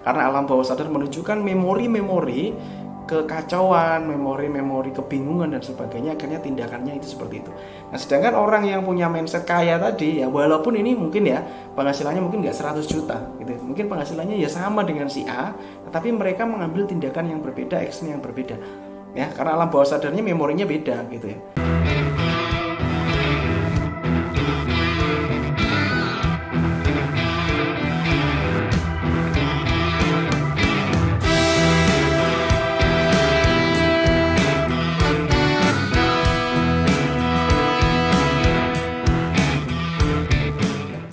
Karena alam bawah sadar menunjukkan memori-memori kekacauan, memori-memori kebingungan dan sebagainya, akhirnya tindakannya itu seperti itu. Nah, sedangkan orang yang punya mindset kaya tadi ya, walaupun ini mungkin ya penghasilannya mungkin nggak 100 juta gitu, mungkin penghasilannya ya sama dengan si A, tetapi mereka mengambil tindakan yang berbeda, action yang berbeda ya, karena alam bawah sadarnya memorinya beda gitu ya.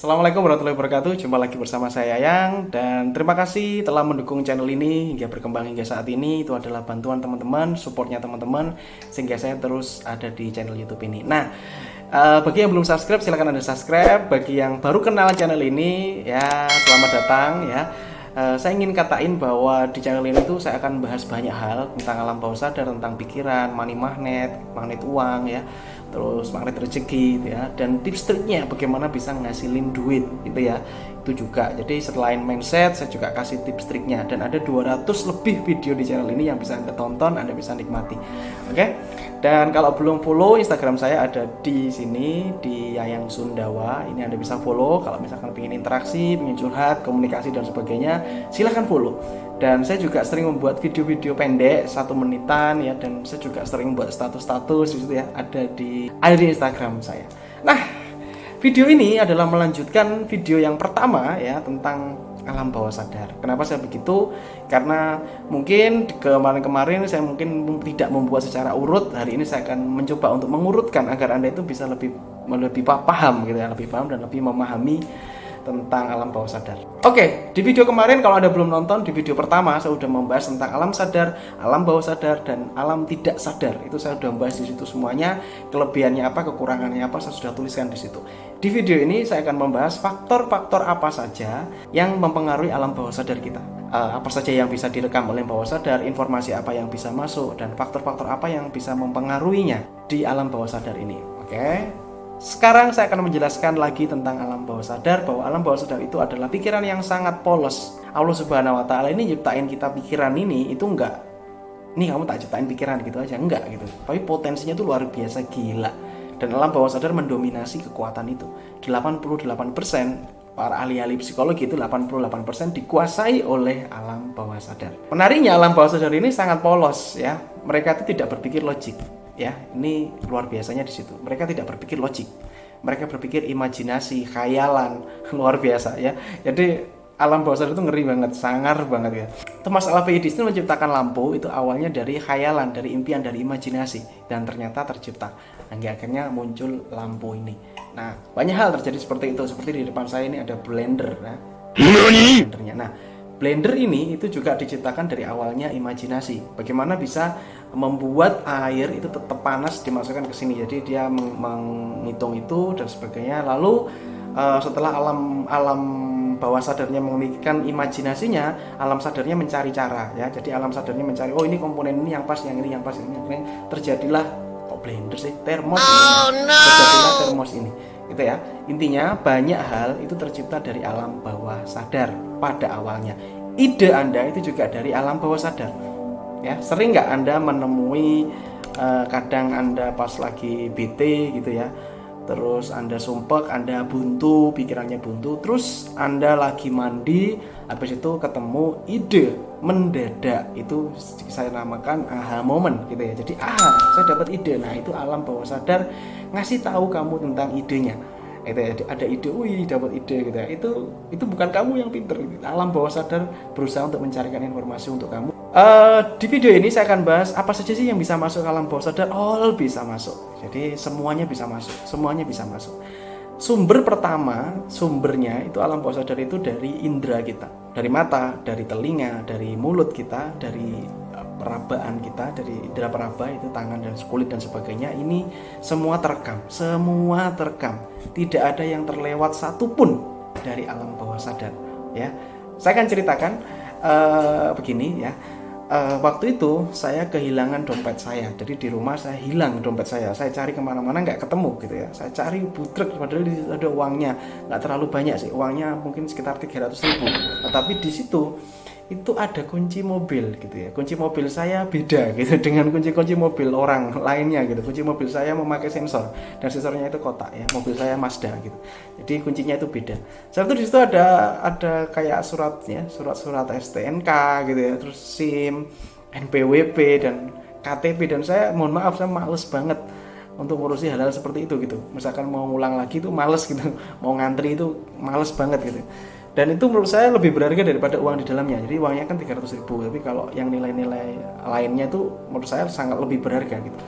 Assalamualaikum warahmatullahi wabarakatuh. Jumpa lagi bersama saya Yang, dan terima kasih telah mendukung channel ini hingga berkembang hingga saat ini. Itu adalah bantuan teman-teman, supportnya teman-teman, sehingga saya terus ada di channel YouTube ini. Nah, bagi yang belum subscribe silahkan Anda subscribe. Bagi yang baru kenal channel ini ya, selamat datang ya. Saya ingin katain bahwa di channel ini tuh saya akan bahas banyak hal tentang alam bawah sadar, tentang pikiran, money magnet, magnet uang ya, terus magnet rezeki gitu ya, dan tips triknya bagaimana bisa ngasilin duit gitu ya, itu juga. Jadi selain mindset saya juga kasih tips triknya, dan ada 200 lebih video di channel ini yang bisa Anda tonton, Anda bisa nikmati. Oke? Dan kalau belum follow Instagram saya ada di sini di Yayang Sundawa. Ini Anda bisa follow kalau misalkan ingin interaksi, ingin curhat, komunikasi dan sebagainya, silahkan follow. Dan saya juga sering membuat video-video pendek 1 menitan ya, dan saya juga sering buat status-status gitu ya, ada di Instagram saya. Nah, video ini adalah melanjutkan video yang pertama ya, tentang alam bawah sadar. Kenapa saya begitu? Karena mungkin kemarin-kemarin saya mungkin tidak membuat secara urut. Hari ini saya akan mencoba untuk mengurutkan agar Anda itu bisa lebih paham gitu ya, lebih paham dan lebih memahami tentang alam bawah sadar. Oke, di video kemarin kalau Anda belum nonton, di video pertama saya sudah membahas tentang alam sadar, alam bawah sadar, dan alam tidak sadar. Itu saya sudah membahas di situ semuanya, kelebihannya apa, kekurangannya apa, saya sudah tuliskan di situ. Di video ini saya akan membahas faktor-faktor apa saja yang mempengaruhi alam bawah sadar kita. Apa saja yang bisa direkam oleh bawah sadar, informasi apa yang bisa masuk, dan faktor-faktor apa yang bisa mempengaruhinya di alam bawah sadar ini. Oke. Sekarang saya akan menjelaskan lagi tentang alam bawah sadar, bahwa alam bawah sadar itu adalah pikiran yang sangat polos. Allah Subhanahu wa taala ini nyiptain kita pikiran ini itu enggak, nih kamu tak ciptain pikiran gitu aja, enggak gitu. Tapi potensinya itu luar biasa gila. Dan alam bawah sadar mendominasi kekuatan itu. 88% para ahli-ahli psikologi itu 88% dikuasai oleh alam bawah sadar. Menariknya alam bawah sadar ini sangat polos ya. Mereka itu tidak berpikir logik. Ya, ini luar biasanya di situ. Mereka tidak berpikir logik. Mereka berpikir imajinasi, khayalan, luar biasa ya. Jadi alam bawah sadar itu ngeri banget, sangar banget ya. Thomas Alva Edison menciptakan lampu itu awalnya dari khayalan, dari impian, dari imajinasi, dan ternyata tercipta. Hingga akhirnya muncul lampu ini. Nah, banyak hal terjadi seperti itu. Seperti di depan saya ini ada blender. Nah, blendernya. Nah, blender ini itu juga diciptakan dari awalnya imajinasi. Bagaimana bisa membuat air itu tetap panas dimasukkan ke sini. Jadi dia menghitung itu dan sebagainya. Lalu setelah alam bawah sadarnya memikirkan imajinasinya, alam sadarnya mencari cara ya. Jadi alam sadarnya mencari, oh ini komponen ini yang pas, yang ini yang pas, ini terjadilah blender sih, termos ini. Terjadilah termos ini. Gitu ya. Intinya banyak hal itu tercipta dari alam bawah sadar pada awalnya. Ide Anda itu juga dari alam bawah sadar. Ya, sering nggak Anda menemui kadang Anda pas lagi bete gitu ya, terus Anda sumpek, Anda buntu, pikirannya buntu, terus Anda lagi mandi, habis itu ketemu ide mendadak, itu saya namakan aha moment gitu ya. Jadi saya dapat ide. Nah, itu alam bawah sadar ngasih tahu kamu tentang idenya. Itu ya, ada ide, wih dapat ide gitu ya. Itu bukan kamu yang pinter, alam bawah sadar berusaha untuk mencarikan informasi untuk kamu. Di video ini saya akan bahas apa saja sih yang bisa masuk ke alam bawah sadar. All bisa masuk. Jadi semuanya bisa masuk. Semuanya bisa masuk. Sumber pertama, sumbernya itu alam bawah sadar itu dari indera kita, dari mata, dari telinga, dari mulut kita, dari perabaan kita, dari indera peraba itu tangan dan kulit dan sebagainya. Ini semua terekam, tidak ada yang terlewat satupun dari alam bawah sadar ya. Saya akan ceritakan begini ya. Waktu itu saya kehilangan dompet saya. Jadi di rumah saya hilang dompet saya. Saya cari kemana-mana nggak ketemu gitu ya. Saya cari budrek, padahal di situ ada uangnya. Nggak terlalu banyak sih, uangnya mungkin sekitar 300.000. Tetapi di situ itu ada kunci mobil gitu ya. Kunci mobil saya beda gitu dengan kunci-kunci mobil orang lainnya gitu. Kunci mobil saya memakai sensor dan sensornya itu kotak ya. Mobil saya Mazda gitu. Jadi kuncinya itu beda. Setelah itu di situ ada kayak suratnya, surat-surat STNK gitu ya, terus SIM, NPWP dan KTP, dan saya mohon maaf saya males banget untuk ngurusi hal-hal seperti itu gitu. Misalkan mau ngulang lagi itu males gitu. Mau ngantri itu males banget gitu. Dan itu menurut saya lebih berharga daripada uang di dalamnya. Jadi uangnya kan 300.000, tapi kalau yang nilai-nilai lainnya itu menurut saya sangat lebih berharga gitu.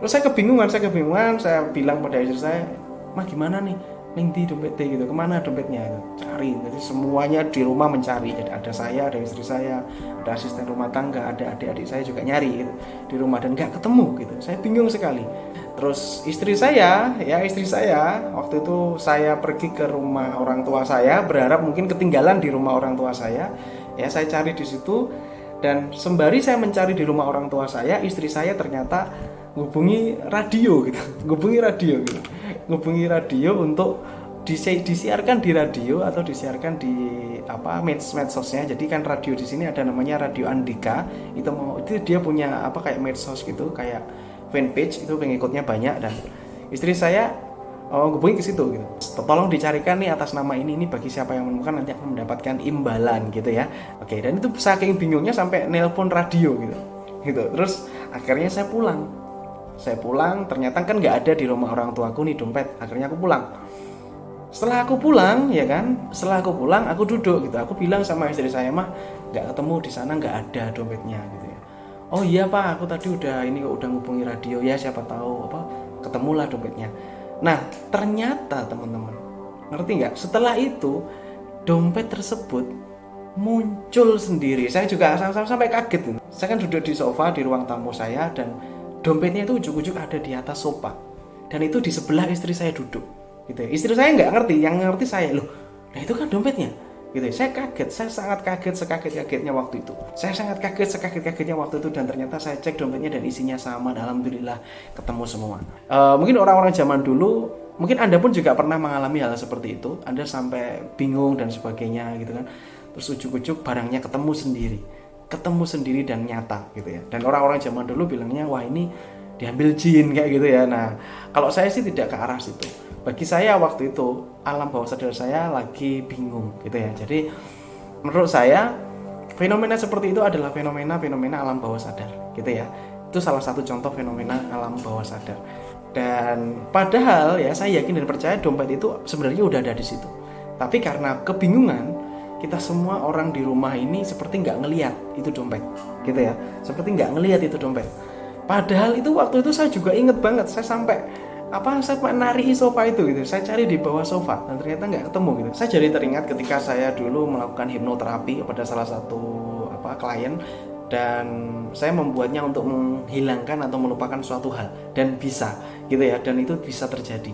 Terus saya kebingungan, saya bilang pada istri saya, "Mah gimana nih? Ning di dompetnya gitu, kemana dompetnya?" Gitu. Cari, jadi semuanya di rumah mencari. Jadi ada saya, ada istri saya, ada asisten rumah tangga, ada adik-adik saya juga nyari gitu, di rumah, dan nggak ketemu gitu. Saya bingung sekali. Terus istri saya waktu itu saya pergi ke rumah orang tua saya, berharap mungkin ketinggalan di rumah orang tua saya. Ya, saya cari di situ, dan sembari saya mencari di rumah orang tua saya, istri saya ternyata ngubungi radio gitu. Ngubungi radio untuk disiarkan di radio atau disiarkan di medsosnya. Jadi kan radio di sini ada namanya Radio Andika. Itu dia punya kayak medsos gitu, kayak fanpage, itu pengikutnya banyak, dan istri saya hubungi ke situ gitu. Tolong dicarikan nih atas nama ini bagi siapa yang menemukan nanti akan mendapatkan imbalan gitu ya. Oke, dan itu saking bingungnya sampai nelpon radio gitu. Terus akhirnya saya pulang, ternyata kan nggak ada di rumah orang tuaku nih dompet. Akhirnya aku pulang. Setelah aku pulang, aku duduk gitu. Aku bilang sama istri saya, "Mah, nggak ketemu di sana, nggak ada dompetnya," gitu ya. "Oh iya Pak, aku tadi udah ngubungi radio ya, siapa tahu ketemulah dompetnya." Nah, ternyata teman-teman, ngerti nggak? Setelah itu dompet tersebut muncul sendiri. Saya juga sampai kaget. Saya kan duduk di sofa di ruang tamu saya, dan dompetnya itu ujuk-ujuk ada di atas sofa, dan itu di sebelah istri saya duduk gitu ya. Istri saya nggak ngerti, yang ngerti saya, "Loh, nah itu kan dompetnya," gitu ya. Saya sangat kaget sekaget-kagetnya waktu itu. Dan ternyata saya cek dompetnya dan isinya sama, dan alhamdulillah ketemu semua. Mungkin orang-orang zaman dulu, mungkin Anda pun juga pernah mengalami hal seperti itu. Anda sampai bingung dan sebagainya gitu kan. Terus ujuk-ujuk barangnya ketemu sendiri dan nyata gitu ya. Dan orang-orang zaman dulu bilangnya, "Wah, ini diambil jin," kayak gitu ya. Nah, kalau saya sih tidak ke arah situ. Bagi saya waktu itu alam bawah sadar saya lagi bingung gitu ya. Jadi menurut saya fenomena seperti itu adalah fenomena alam bawah sadar gitu ya. Itu salah satu contoh fenomena alam bawah sadar. Dan padahal ya saya yakin dan percaya dompet itu sebenarnya udah ada di situ. Tapi karena kebingungan, kita semua orang di rumah ini seperti nggak ngelihat itu dompet gitu ya. Padahal itu waktu itu saya juga inget banget, saya sampai nari sofa itu gitu. Saya cari di bawah sofa dan ternyata nggak ketemu gitu. Saya jadi teringat ketika saya dulu melakukan hipnoterapi kepada salah satu klien, dan saya membuatnya untuk menghilangkan atau melupakan suatu hal, dan bisa gitu ya, dan itu bisa terjadi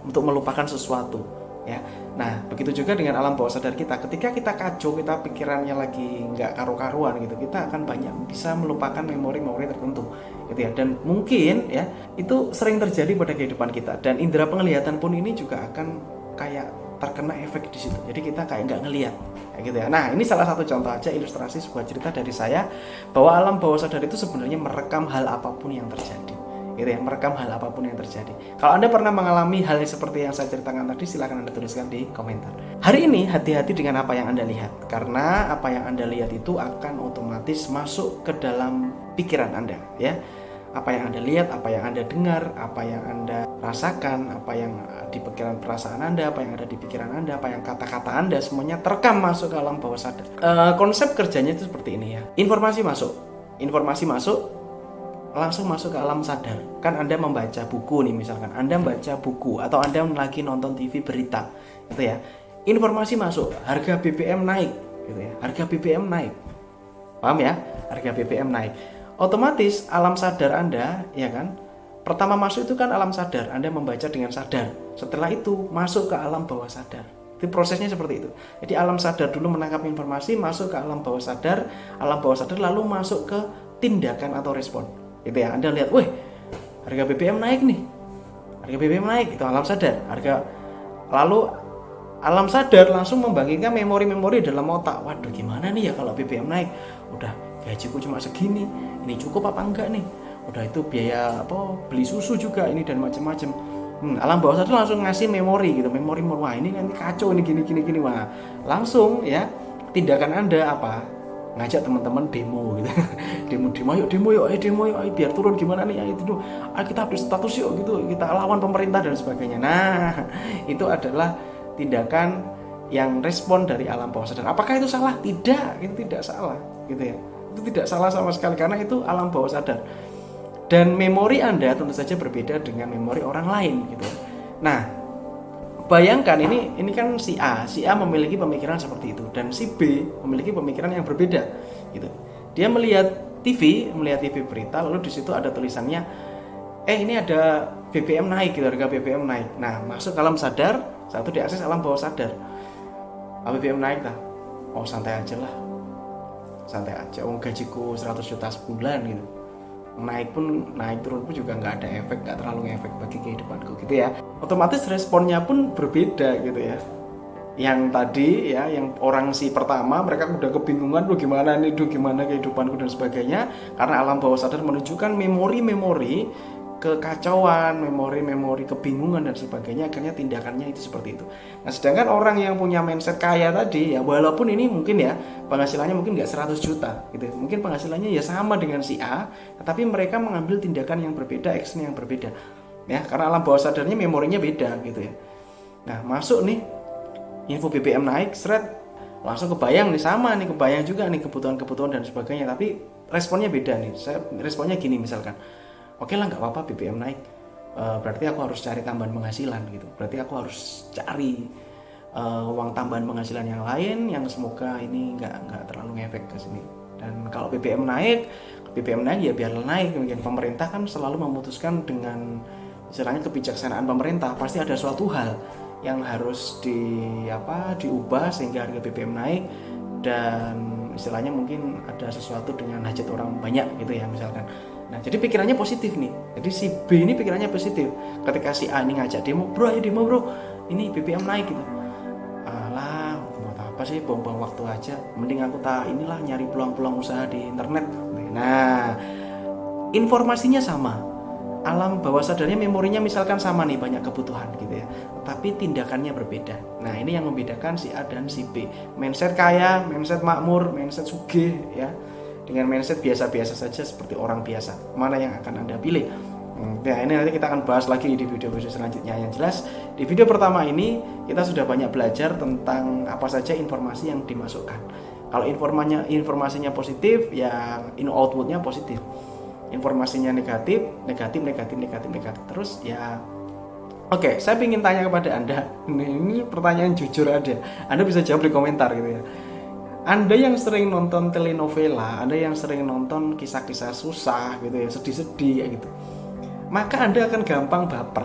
untuk melupakan sesuatu ya. Nah, begitu juga dengan alam bawah sadar kita. Ketika kita kacau, kita pikirannya lagi nggak karu-karuan gitu, kita akan bisa melupakan memori-memori tertentu gitu ya. Dan mungkin ya itu sering terjadi pada kehidupan kita, dan indera penglihatan pun ini juga akan kayak terkena efek di situ. Jadi kita kayak nggak ngelihat kayak gitu ya. Nah, ini salah satu contoh aja, ilustrasi sebuah cerita dari saya bahwa alam bawah sadar itu sebenarnya merekam hal apapun yang terjadi gitu ya, Kalau Anda pernah mengalami hal seperti yang saya ceritakan tadi, silakan Anda tuliskan di komentar. Hari ini hati-hati dengan apa yang Anda lihat, karena apa yang Anda lihat itu akan otomatis masuk ke dalam pikiran Anda ya. Apa yang Anda lihat, apa yang Anda dengar, apa yang Anda rasakan, apa yang di pikiran perasaan Anda, apa yang ada di pikiran Anda, apa yang kata-kata Anda, semuanya terekam masuk ke alam bawah sadar. Konsep kerjanya itu seperti ini ya. Informasi masuk langsung masuk ke alam sadar. Kan Anda membaca buku nih, misalkan Anda membaca buku atau Anda lagi nonton TV berita gitu ya. Informasi masuk, harga BBM naik gitu ya. Paham ya? Harga BBM naik. Otomatis alam sadar Anda ya kan. Pertama masuk itu kan alam sadar, Anda membaca dengan sadar. Setelah itu masuk ke alam bawah sadar. Itu prosesnya seperti itu. Jadi alam sadar dulu menangkap informasi, masuk ke alam bawah sadar lalu masuk ke tindakan atau respon. Gitu ya. Anda lihat, "Wih, harga BBM naik nih." Itu alam sadar. Lalu alam sadar langsung membangkitkan memori-memori dalam otak. Waduh, gimana nih ya kalau BBM naik? Udah gajiku cuma segini, ini cukup apa enggak nih? Udah itu biaya beli susu juga ini dan macam-macam. Alam bawah sadar langsung ngasih memori gitu, memori wah ini nanti kacau ini gini. Wah, langsung ya tindakan Anda apa? Ngajak teman-teman demo gitu. demo yuk, ayo biar turun gimana nih ya itu. Ayo kita update status yuk gitu, kita lawan pemerintah dan sebagainya. Nah, itu adalah tindakan yang respon dari alam bawah sadar. Apakah itu salah? Tidak, itu tidak salah gitu ya. Itu tidak salah sama sekali karena itu alam bawah sadar. Dan memori Anda tentu saja berbeda dengan memori orang lain gitu. Nah, bayangkan ini kan si A memiliki pemikiran seperti itu dan si B memiliki pemikiran yang berbeda gitu. Dia melihat TV berita, lalu di situ ada tulisannya ini ada BBM naik gitu, harga BBM naik. Nah, masuk alam sadar, satu diakses alam bawah sadar. BBM naik dah. Oh, santai aja, gajiku 100 juta sebulan gitu. Naik turun pun juga nggak ada efek, nggak terlalu ngefek bagi kehidupanku gitu ya. Otomatis responnya pun berbeda gitu ya. Yang tadi ya, yang orang si pertama mereka udah kebingungan, gimana kehidupanku dan sebagainya, karena alam bawah sadar menunjukkan memori-memori kekacauan, memori-memori kebingungan dan sebagainya, akhirnya tindakannya itu seperti itu. Nah, sedangkan orang yang punya mindset kaya tadi ya, walaupun ini mungkin ya penghasilannya mungkin nggak 100 juta gitu, mungkin penghasilannya ya sama dengan si A, tetapi mereka mengambil tindakan yang berbeda, action yang berbeda ya, karena alam bawah sadarnya memorinya beda gitu ya. Nah, masuk nih info BBM naik, langsung kebayang juga nih kebutuhan dan sebagainya, tapi responnya beda nih. Saya responnya gini misalkan, oke lah, nggak apa-apa BBM naik, berarti aku harus cari tambahan penghasilan gitu, berarti aku harus cari uang tambahan penghasilan yang lain yang semoga ini nggak terlalu ngefek ke sini. Dan kalau BBM naik ya biar naik. Kemudian pemerintah kan selalu memutuskan dengan istilahnya kebijaksanaan pemerintah, pasti ada suatu hal yang harus diubah sehingga harga BBM naik, dan istilahnya mungkin ada sesuatu dengan hajat orang banyak gitu ya misalkan. Nah, jadi pikirannya positif nih. Jadi si B ini pikirannya positif. Ketika si A ini ngajak demo, bro ini BBM naik gitu. Alah, buat apa sih, buang-buang waktu aja. Mending aku nyari peluang-peluang usaha di internet. Nah, informasinya sama. Alam bawah sadarnya, memorinya misalkan sama nih, banyak kebutuhan gitu ya. Tapi tindakannya berbeda. Nah, ini yang membedakan si A dan si B. Mindset kaya, mindset makmur, mindset sugih ya. Dengan mindset biasa-biasa saja seperti orang biasa, mana yang akan Anda pilih? Nah, ini nanti kita akan bahas lagi di video-video selanjutnya. Yang jelas di video pertama ini kita sudah banyak belajar tentang apa saja informasi yang dimasukkan. Kalau informasinya positif, ya outputnya positif. Informasinya negatif terus ya. Oke, saya ingin tanya kepada Anda. Ini pertanyaan jujur aja. Anda bisa jawab di komentar gitu ya. Anda yang sering nonton telenovela, Anda yang sering nonton kisah-kisah susah gitu ya, sedih-sedih gitu, maka Anda akan gampang baper.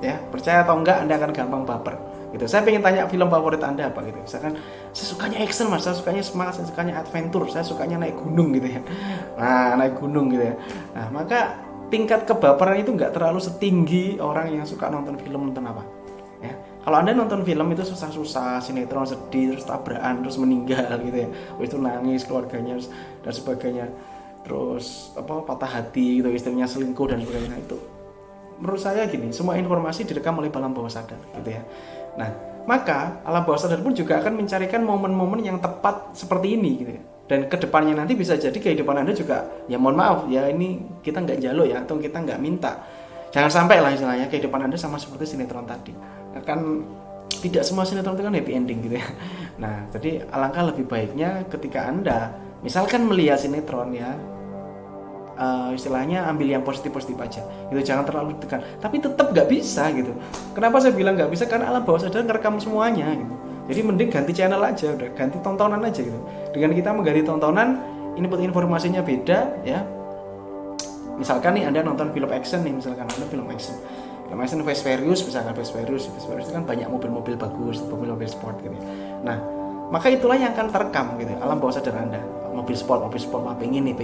Ya, percaya atau enggak, Anda akan gampang baper. Gitu. Saya pengen tanya film favorit Anda apa gitu. Misalkan saya sukanya action Mas, saya sukanya semangat, saya sukanya adventure, saya sukanya naik gunung gitu ya. Nah, naik gunung gitu ya. Nah, maka tingkat kebaperan itu enggak terlalu setinggi orang yang suka nonton film apa. Ya. Kalau Anda nonton film itu susah-susah, sinetron sedih, terus tabrakan, terus meninggal gitu ya, terus itu nangis keluarganya dan sebagainya, terus patah hati gitu, istrinya selingkuh dan sebagainya, itu menurut saya gini, semua informasi direkam oleh alam bawah sadar gitu ya. Nah, maka alam bawah sadar pun juga akan mencarikan momen-momen yang tepat seperti ini gitu ya. Dan kedepannya nanti bisa jadi kehidupan Anda juga, ya mohon maaf ya, ini kita nggak jaluk ya, atau kita nggak minta, jangan sampai lah istilahnya kehidupan Anda sama seperti sinetron tadi. Kan tidak semua sinetron itu kan happy ending gitu ya. Nah, jadi alangkah lebih baiknya ketika Anda misalkan melihat sinetron ya, istilahnya ambil yang positif-positif aja gitu, jangan terlalu tekan. Tapi tetap nggak bisa gitu. Kenapa saya bilang nggak bisa? Karena alam bawah sadar ngerekam semuanya gitu. Jadi mending ganti channel aja, udah ganti tontonan aja gitu. Dengan kita mengganti tontonan, input informasinya beda ya. Misalkan nih Anda nonton film action nih, misalkan Anda film action Fast Furious, misalkan Fast Furious itu kan banyak mobil-mobil bagus, mobil-mobil sport gitu. Nah, maka itulah yang akan terekam gitu, alam bawah sadar Anda. Mobil sport, wah pengen nih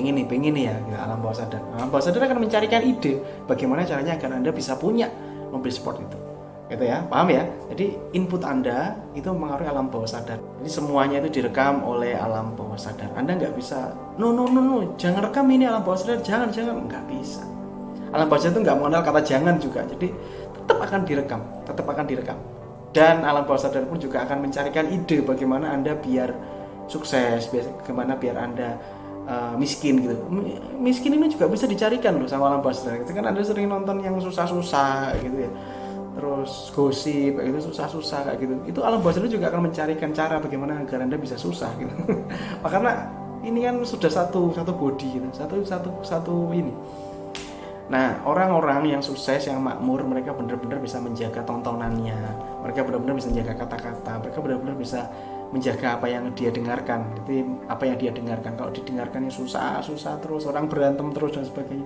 ya gitu, alam bawah sadar. Alam bawah sadar akan mencarikan ide bagaimana caranya agar Anda bisa punya mobil sport itu. gitu ya, paham ya? Jadi input Anda itu mempengaruhi alam bawah sadar. Jadi semuanya itu direkam oleh alam bawah sadar. Anda nggak bisa, no, jangan rekam ini alam bawah sadar, jangan, nggak bisa. Alam bawah sadar itu nggak mengenal kata jangan juga, jadi tetap akan direkam. Dan alam bawah sadar pun juga akan mencarikan ide bagaimana Anda biar sukses, bagaimana biar Anda miskin gitu. Miskin ini juga bisa dicarikan loh sama alam bawah sadar. Itu kan Anda sering nonton yang susah-susah gitu ya, terus gosip kayak gitu, susah-susah kayak gitu, itu alam bawah sadar juga akan mencarikan cara bagaimana agar Anda bisa susah gitu. Karena ini kan sudah satu body gitu, satu ini. Nah, orang-orang yang sukses, yang makmur, mereka benar-benar bisa menjaga tontonannya, mereka benar-benar bisa menjaga kata-kata, mereka benar-benar bisa menjaga apa yang dia dengarkan. Jadi apa yang dia dengarkan, kalau didengarkannya susah terus, orang berantem terus dan sebagainya,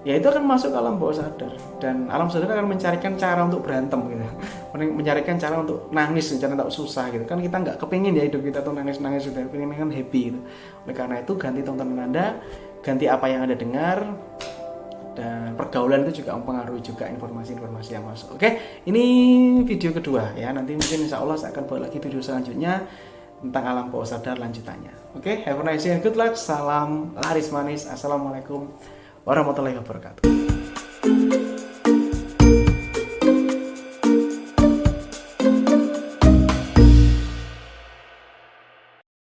ya itu akan masuk ke alam bawah sadar, dan alam sadar akan mencarikan cara untuk berantem gitu, mencarikan cara untuk nangis, cara untuk susah gitu kan. Kita nggak kepingin ya hidup kita tuh nangis sudah, pengen kan happy gitu. Oleh karena itu ganti tontonan Anda, ganti apa yang Anda dengar, dan pergaulan itu juga mempengaruhi juga informasi-informasi yang masuk. Oke, ini video kedua ya, nanti mungkin insya Allah saya akan buat lagi video selanjutnya tentang alam bawah sadar lanjutannya. Oke, have a nice day and good luck. Salam laris manis. Assalamualaikum warahmatullahi wabarakatuh.